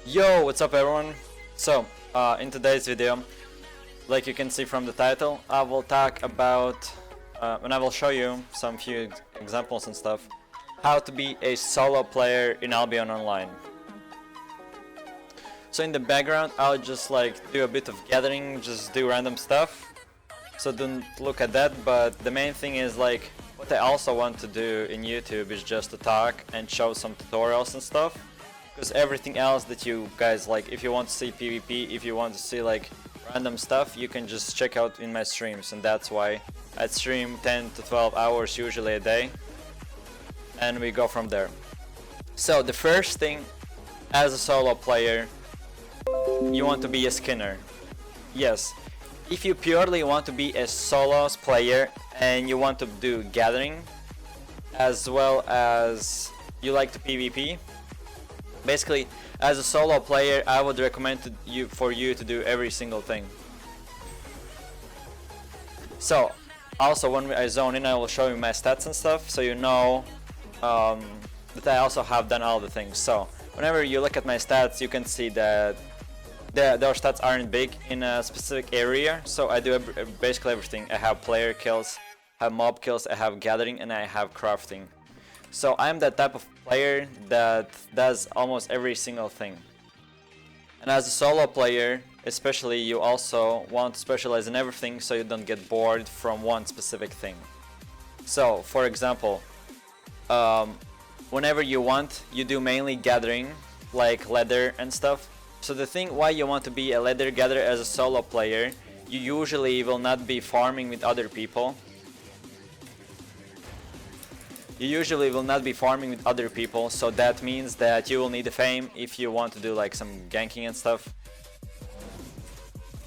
Yo, what's up everyone? So, in today's video, like you can see from the title, I will talk about, and I will show you some few examples and stuff, how to be a solo player in Albion Online. So in the background, I'll just like do a bit of gathering, just do random stuff. So don't look at that, but the main thing is like, what I also want to do in YouTube is just to talk and show some tutorials and stuff. Because everything else that you guys like, if you want to see PvP, if you want to see like random stuff, you can just check out in my streams, and that's why I stream 10 to 12 hours usually a day, and we go from there. So the first thing, as a solo player, you want to be a skinner. Yes, if you purely want to be a solo player and you want to do gathering, as well as you like to PvP, basically, as a solo player, I would recommend for you to do every single thing. So, also when I zone in, I will show you my stats and stuff, so you know that I also have done all the things. So, whenever you look at my stats, you can see that those stats aren't big in a specific area. So I do basically everything. I have player kills, I have mob kills, I have gathering, and I have crafting. So I'm that type of player that does almost every single thing. And as a solo player, especially, you also want to specialize in everything so you don't get bored from one specific thing. So, for example, whenever you want, you do mainly gathering, like leather and stuff. So the thing why you want to be a leather gatherer as a solo player, you usually will not be farming with other people. So that means that you will need a fame if you want to do like some ganking and stuff.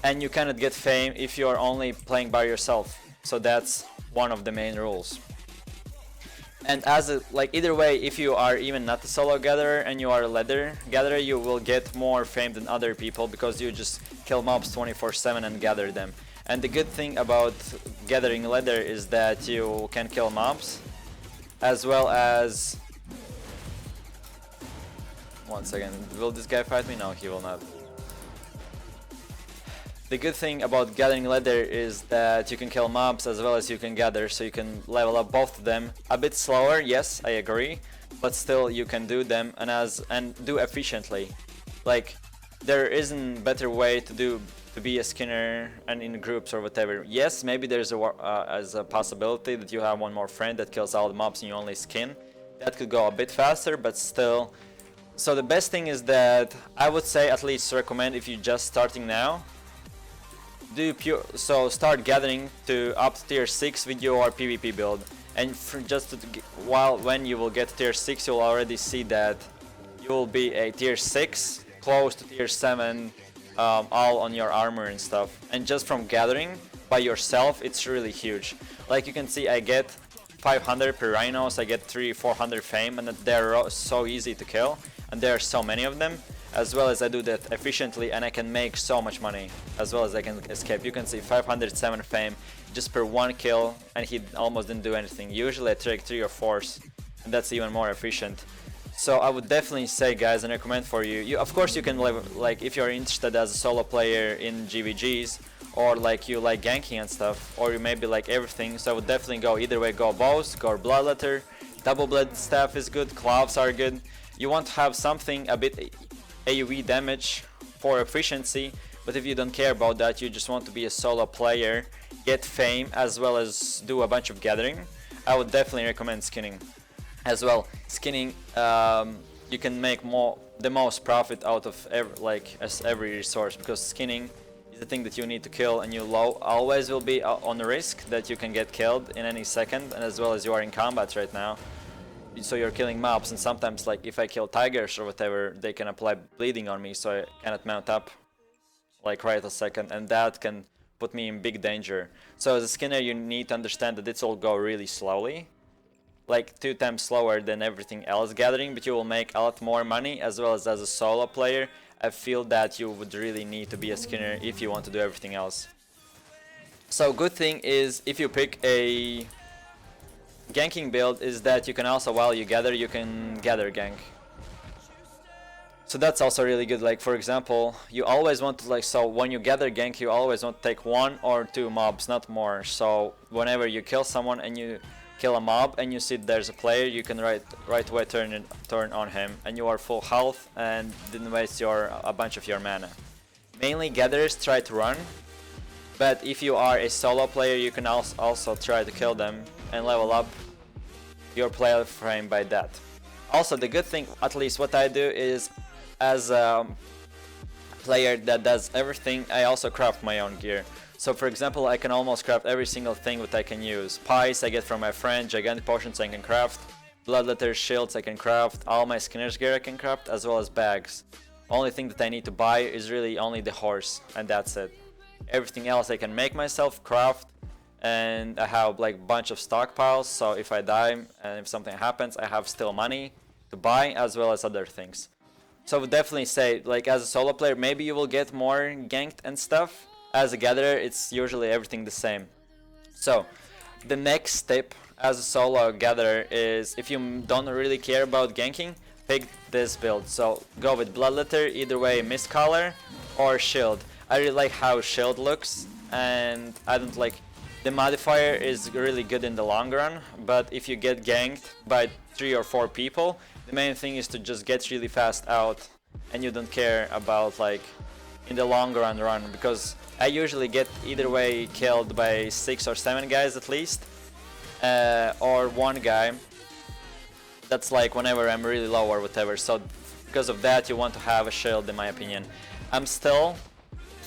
And you cannot get fame if you are only playing by yourself. So that's one of the main rules. And either way, if you are even not a solo gatherer and you are a leather gatherer, you will get more fame than other people because you just kill mobs 24/7 and gather them. And the good thing about gathering leather is that you can kill mobs, as well as... One second, will this guy fight me? No, he will not. The good thing about gathering leather is that you can kill mobs as well as you can gather, so you can level up both of them. A bit slower, yes, I agree, but still you can do them and do efficiently. Like, there isn't better way to be a skinner and in groups or whatever. Yes, maybe there's a possibility that you have one more friend that kills all the mobs and you only skin. That could go a bit faster, but still. So the best thing is that I would say, at least recommend, if you're just starting now, start gathering to up to tier 6 with your PvP build. And when you will get tier 6, you'll already see that you will be a tier 6, close to tier 7, all on your armor and stuff. And just from gathering by yourself, it's really huge. Like you can see, I get 500 per rhinos, I get 300-400 fame, and they're so easy to kill, and there are so many of them. As well as I do that efficiently, and I can make so much money, as well as I can escape. You can see 507 fame just per one kill, and he almost didn't do anything. Usually I take 3 or 4s, and that's even more efficient. So I would definitely say, guys, and recommend for you. Of course you can like if you're interested as a solo player in GVGs, or like you like ganking and stuff, or you maybe like everything. So I would definitely go either way. Go bows, go bloodletter, double blade staff is good, claws are good. You want to have something a bit AoE damage for efficiency, but if you don't care about that, you just want to be a solo player, get fame, as well as do a bunch of gathering, I would definitely recommend skinning. As well, skinning, you can make the most profit out of every resource, because skinning is the thing that you need to kill, and you always will be on the risk that you can get killed in any second, and as well as you are in combat right now. So you're killing mobs, and sometimes like if I kill tigers or whatever, they can apply bleeding on me, so I cannot mount up like right a second, and that can put me in big danger. So as a skinner, you need to understand that this will go really slowly, like 2 times slower than everything else gathering, but you will make a lot more money. As well as a solo player, I feel that you would really need to be a skinner if you want to do everything else. So good thing is, if you pick a ganking build, is that you can also, while you gather, you can gather gank. So that's also really good. Like for example, you always want to like, so when you gather gank, you always want to take 1 or 2 mobs, not more. So whenever you kill someone and you kill a mob and you see there's a player, you can right away turn on him, and you are full health and didn't waste a bunch of your mana. Mainly gatherers try to run, but if you are a solo player, you can also try to kill them and level up your player frame by that. Also, the good thing, at least what I do, is as a player that does everything, I also craft my own gear. So for example, I can almost craft every single thing that I can use. Pies I get from my friend, gigantic potions I can craft, bloodletter shields I can craft, all my skinner's gear I can craft, as well as bags. Only thing that I need to buy is really only the horse, and that's it. Everything else I can make myself, craft, and I have like bunch of stockpiles, so if I die and if something happens, I have still money to buy as well as other things. So I would definitely say, like as a solo player, maybe you will get more ganked and stuff. As a gatherer, it's usually everything the same. So the next step as a solo gatherer is, if you don't really care about ganking, pick this build. So go with bloodletter, either way mist collar or shield. I really like how shield looks, and I don't like, the modifier is really good in the long run, but if you get ganked by 3 or 4 people, the main thing is to just get really fast out, and you don't care about like in the long run, because I usually get either way killed by 6 or 7 guys at least, or 1 guy. That's like whenever I'm really low or whatever, so because of that you want to have a shield, in my opinion. I'm still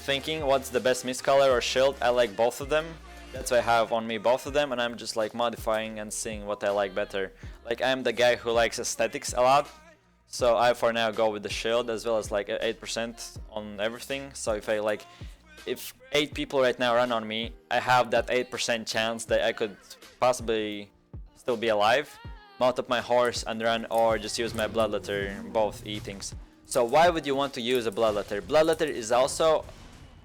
thinking what's the best mist color or shield. I like both of them. That's why I have on me both of them, and I'm just like modifying and seeing what I like better. Like I'm the guy who likes aesthetics a lot, so I for now go with the shield, as well as like 8% on everything. So if 8 people right now run on me, I have that 8% chance that I could possibly still be alive, mount up my horse and run, or just use my bloodletter, both E-things. So why would you want to use a bloodletter? Bloodletter is also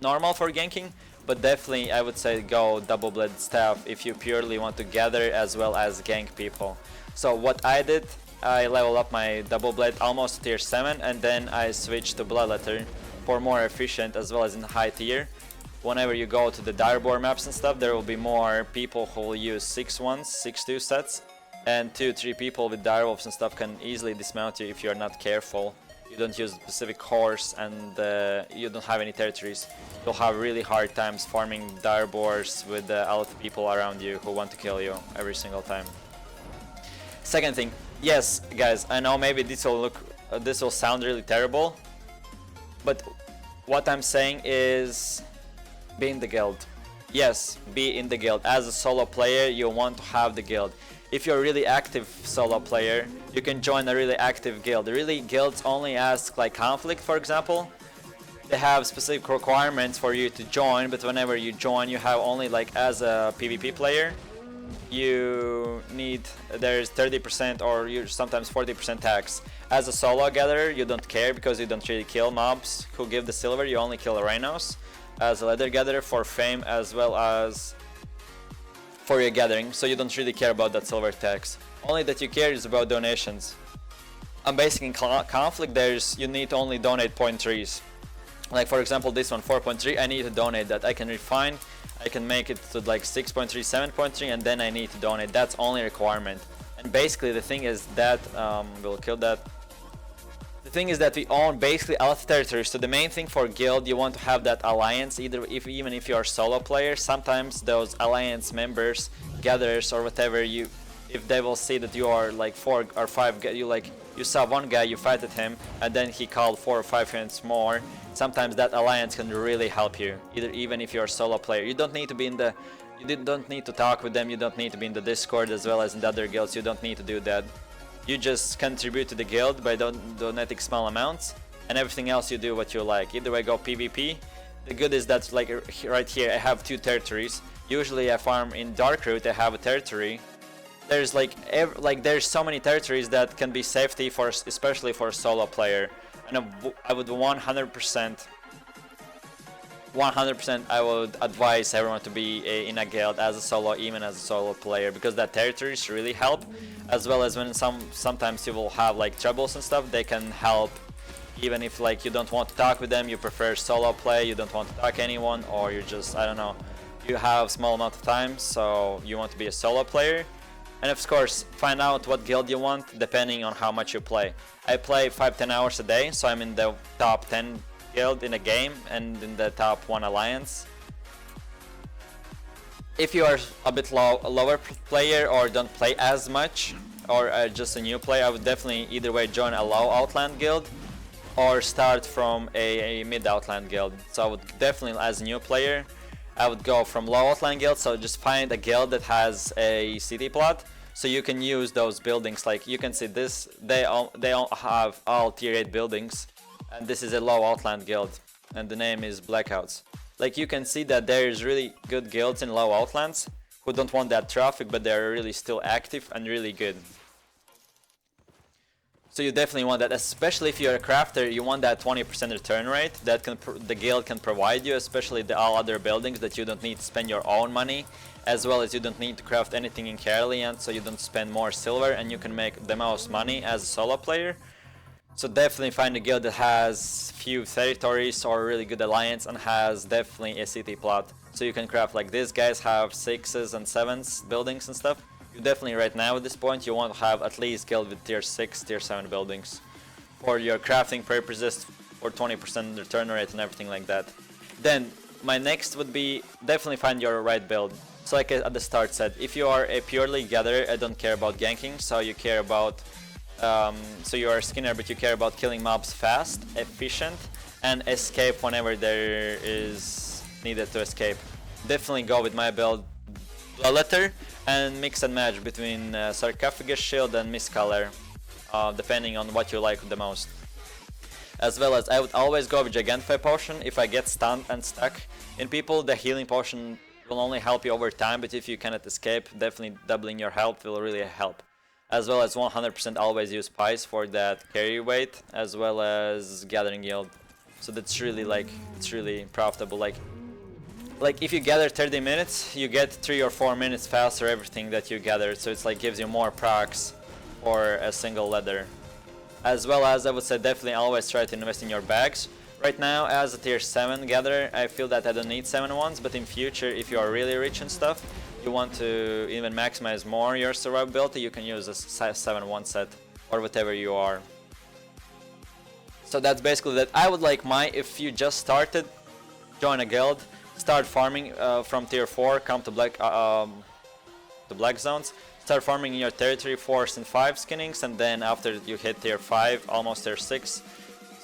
normal for ganking, but definitely I would say go double blade staff if you purely want to gather as well as gank people. So what I did, I leveled up my double blade almost to tier 7, and then I switched to bloodletter for more efficient, as well as in high tier. Whenever you go to the Direboar maps and stuff, there will be more people who will use 6-2 sets, and 2-3 people with direwolves and stuff can easily dismount you if you're not careful. You don't use a specific horse, and you don't have any territories. You'll have really hard times farming Direboars with a lot of people around you who want to kill you every single time. Second thing, yes guys, I know maybe this will sound really terrible, but what I'm saying is be in the guild. Yes, be in the guild. As a solo player, you want to have the guild. If you're a really active solo player, you can join a really active guild. Really, guilds only ask like conflict, for example. They have specific requirements for you to join, but whenever you join, you have only like, as a PvP player, you need, there's 30% or you sometimes 40% tax. As a solo gatherer, you don't care because you don't really kill mobs who give the silver, you only kill rhinos. As a leather gatherer, for fame as well as for your gathering, so you don't really care about that silver tax. Only that you care is about donations. And basically in conflict, you need to only donate 0.3s. Like for example this one, 4.3, I need to donate that. I can refine, I can make it to like 6.3, 7.3, and then I need to donate. That's only requirement. And basically the thing is that, we'll kill that. The thing is that we own basically all the territories, so the main thing for guild, you want to have that alliance, even if you are a solo player. Sometimes those alliance members, gatherers or whatever, if they will see that you are like 4 or 5, you saw one guy, you fighted him, and then he called 4 or 5 friends more, sometimes that alliance can really help you, even if you're a solo player. You don't need to be you don't need to talk with them, you don't need to be in the Discord as well as in the other guilds, you don't need to do that. You just contribute to the guild by donating small amounts, and everything else you do what you like. Either way, go PvP. The good is that like right here I have 2 territories. Usually I farm in Darkroot, I have a territory. There's there's so many territories that can be safety for, especially for a solo player. And I would 100% I would advise everyone to be in a guild as a solo, even as a solo player, because that territories really help, as well as when sometimes you will have like troubles and stuff, they can help even if like you don't want to talk with them, you prefer solo play, you don't want to talk to anyone, or you just, I don't know, you have small amount of time, so you want to be a solo player. And of course, find out what guild you want depending on how much you play. I play 5-10 hours a day, so I'm in the top 10 guild in a game and in the top 1 alliance. If you are a bit lower player or don't play as much, or just a new player, I would definitely either way join a low outland guild or start from a mid outland guild. So I would definitely, as a new player, I would go from low outland guild, so just find a guild that has a city plot, so you can use those buildings. Like you can see this, they all have all tier 8 buildings, and this is a low outland guild, and the name is Blackouts. Like you can see that there's really good guilds in low outlands who don't want that traffic, but they're really still active and really good. So you definitely want that, especially if you're a crafter. You want that 20% return rate that the guild can provide you, especially the all other buildings that you don't need to spend your own money, as well as you don't need to craft anything in Caerleon, so you don't spend more silver and you can make the most money as a solo player. So definitely find a guild that has few territories or a really good alliance and has definitely a city plot. So you can craft, like these guys have 6s and 7s buildings and stuff. You definitely right now at this point you want to have at least guild with tier 6, tier 7 buildings for your crafting purposes, for 20% return rate and everything like that. Then my next would be definitely find your right build. So like at the start said, if you are a purely gatherer, I don't care about ganking, so you care about so you are a skinner but you care about killing mobs fast, efficient, and escape whenever there is needed to escape. Definitely go with my build, Bloodletter, and mix and match between Sarcophagus Shield and Mist Color, depending on what you like the most. As well as I would always go with Gigantify Potion. If I get stunned and stuck in people, the healing potion will only help you over time, but if you cannot escape, definitely doubling your health will really help. As well as 100% always use Pies for that carry weight, as well as Gathering Yield. So that's really like, it's really profitable. Like if you gather 30 minutes, you get 3 or 4 minutes faster everything that you gathered, so it's like gives you more procs for a single leather. As well as I would say definitely always try to invest in your bags. Right now as a tier 7 gatherer, I feel that I don't need 7 ones, but in future if you are really rich and stuff, you want to even maximize more your survivability, you can use a 7-1 set or whatever you are. So that's basically that. I would like if you just started, join a guild, start farming from tier 4, come to black zones, start farming in your territory 4s and 5 skinnings, and then after you hit tier 5, almost tier 6,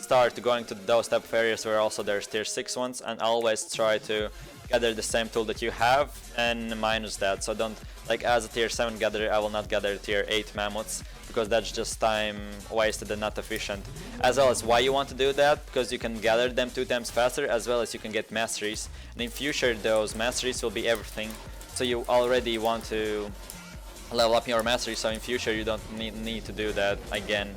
start going to those type of areas where also there's tier 6 ones, and always try to gather the same tool that you have and minus that. So don't, like as a tier 7 gatherer, I will not gather tier 8 mammoths, because that's just time wasted and not efficient. As well as why you want to do that, because you can gather them 2 times faster, as well as you can get masteries, and in future those masteries will be everything. So you already want to level up your mastery, so in future you don't need to do that again.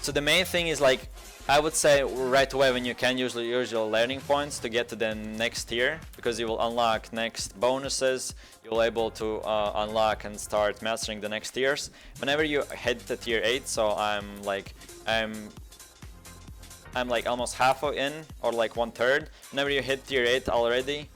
So the main thing is, like, I would say right away when you can usually use your learning points to get to the next tier, because you will unlock next bonuses, you'll able to unlock and start mastering the next tiers. Whenever you hit the tier 8, so I'm like almost halfway in, or like 1/3. Whenever you hit tier 8 already,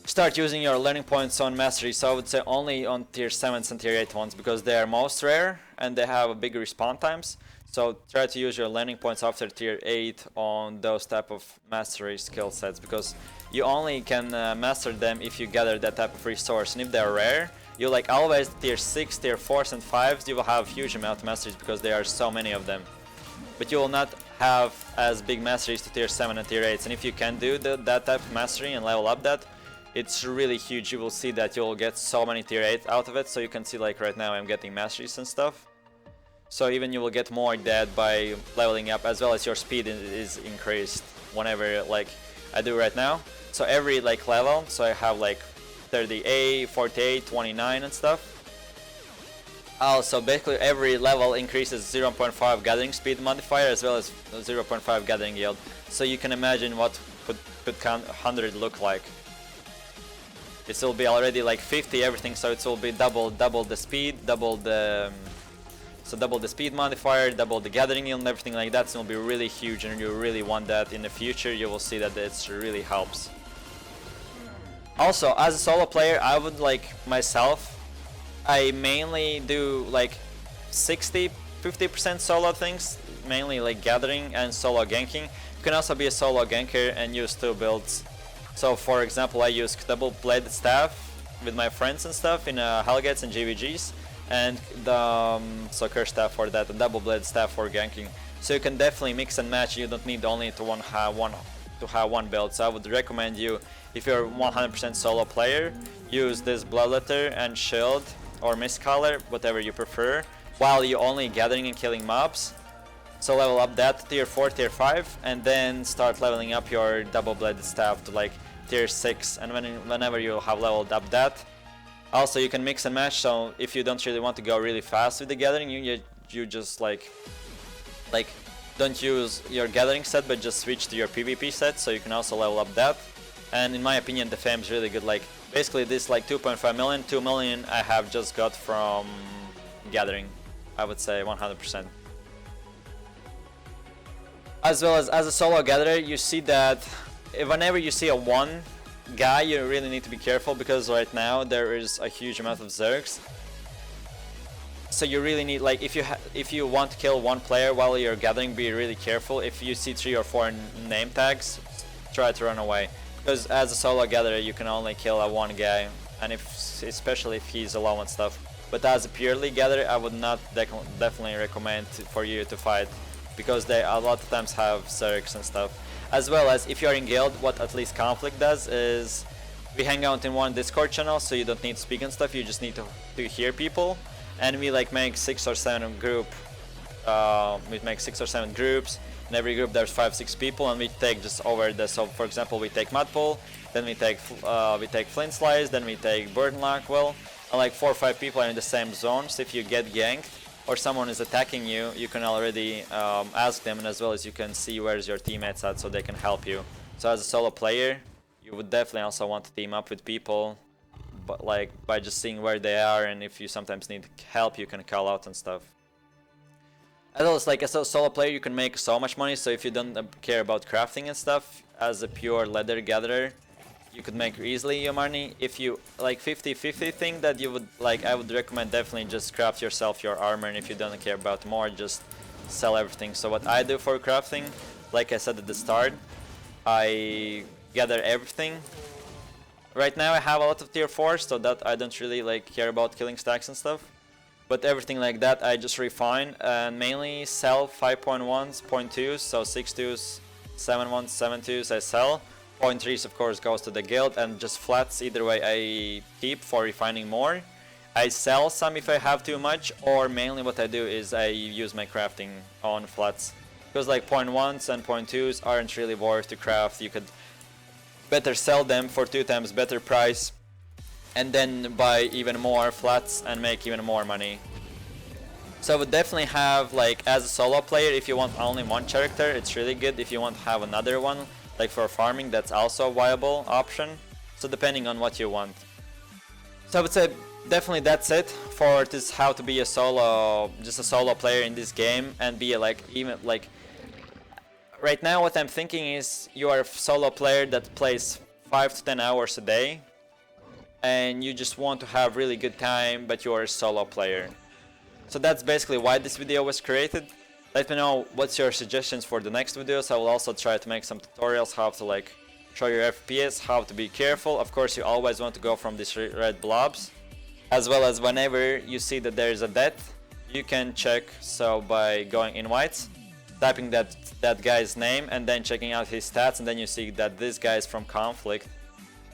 start using your learning points on mastery. So I would say only on tier 7s and tier 8 ones, because they are most rare and they have a big respawn times. So try to use your learning points after tier 8 on those type of mastery skill sets, because you only can master them if you gather that type of resource. And if they're rare, you like always tier 6, tier 4s and 5s, you will have huge amount of masteries because there are so many of them. But you will not have as big masteries to tier 7 and tier 8s. And if you can do that type of mastery and level up that, it's really huge. You will see that you will get so many tier 8 out of it. So you can see, like right now I'm getting masteries and stuff. So even you will get more dead by leveling up, as well as your speed is increased whenever, like I do right now. So every like level, so I have like 38, 48, 29 and stuff. Also basically every level increases 0.5 gathering speed modifier, as well as 0.5 gathering yield. So you can imagine what could 100 look like. It will be already like 50 everything, so it will be double the speed, double the So double the speed modifier, double the gathering yield and everything like that, so it'll be really huge, and you really want that in the future. You will see that it really helps. Also, as a solo player, I would like myself, I mainly do like 50% solo things, mainly like gathering and solo ganking. You can also be a solo ganker and use two builds. So for example, I use double bladed staff with my friends and stuff in Hellgates and GVGs, and the soccer staff for that, and double bladed staff for ganking. So you can definitely mix and match. You don't need only to have one build. So I would recommend you, if you're 100% solo player, use this Bloodletter and Shield or Mistcaller, whatever you prefer, while you're only gathering and killing mobs. So level up that to tier 4, tier 5, and then start leveling up your double bladed staff to like tier 6, and whenever you have leveled up that. Also, you can mix and match, so if you don't really want to go really fast with the gathering, you just like don't use your gathering set, but just switch to your PvP set, so you can also level up that. And in my opinion, the fame is really good. Like basically this like 2.5 million, 2 million I have just got from gathering, I would say 100%. As well as a solo gatherer, you see that whenever you see a one guy, you really need to be careful, because right now there is a huge amount of Zergs. So you really need, like, if you want to kill one player while you're gathering, be really careful. If you see 3 or 4 name tags, try to run away, because as a solo gatherer you can only kill a one guy, and especially if he's alone and stuff. But as a purely gatherer, I would not definitely recommend for you to fight, because they a lot of times have Zergs and stuff. As well as if you're in guild, what at least Conflict does is we hang out in one Discord channel, so you don't need to speak and stuff, you just need to hear people. And we like make 6 or 7 groups. In every group there's 5-6 people, and we take just over the, so for example we take Mudpool, then we take Flint Slice, then we take Burden Lockwell, and like 4 or 5 people are in the same zone. So if you get ganked or someone is attacking you, you can already ask them, and as well as you can see where's your teammates at, so they can help you. So as a solo player, you would definitely also want to team up with people, but like by just seeing where they are, and if you sometimes need help, you can call out and stuff. As well as like as a solo player, you can make so much money. So if you don't care about crafting and stuff, as a pure leather gatherer, you could make easily your money. If you like 50-50 thing, that you would like, I would recommend definitely just craft yourself your armor, and if you don't care about more, just sell everything. So what I do for crafting, like I said at the start, I gather everything. Right now I have a lot of tier 4, so that I don't really like care about killing stacks and stuff. But everything like that I just refine and mainly sell 5.1s, 0.2s, so 6.2s, 7.1s, 7.2s I sell. 0.3s of course goes to the guild, and just flats either way I keep for refining more. I sell some if I have too much, or mainly what I do is I use my crafting on flats. Because like 0.1s and 0.2s aren't really worth to craft. You could better sell them for 2 times better price, and then buy even more flats and make even more money. So I would definitely have, like, as a solo player, if you want only one character, it's really good. If you want to have another one, like for farming, that's also a viable option. So depending on what you want. So I would say definitely that's it for this, how to be a solo, just a solo player in this game, and be like, even like, right now what I'm thinking is you are a solo player that plays 5 to 10 hours a day, and you just want to have really good time, but you're a solo player. So that's basically why this video was created. Let me know what's your suggestions for the next videos. I will also try to make some tutorials how to like show your FPS, how to be careful. Of course you always want to go from these red blobs, as well as whenever you see that there is a death, you can check, so by going invites, typing that guy's name and then checking out his stats, and then you see that this guy is from Conflict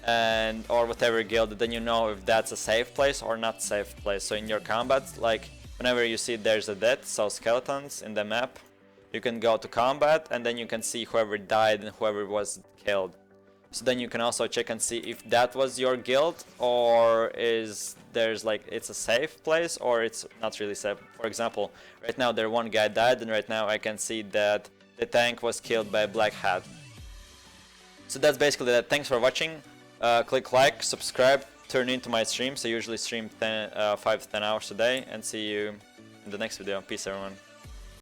and or whatever guild, then you know if that's a safe place or not safe place. So in your combat, like whenever you see there's a death, so skeletons in the map, you can go to combat and then you can see whoever died and whoever was killed. So then you can also check and see if that was your guild, or is there's like it's a safe place or it's not really safe. For example, right now there one guy died, and right now I can see that the tank was killed by a black hat. So that's basically that. Thanks for watching. Click like, subscribe, turn into my streams. I usually stream 5 to 10 hours a day, and see you in the next video. Peace everyone.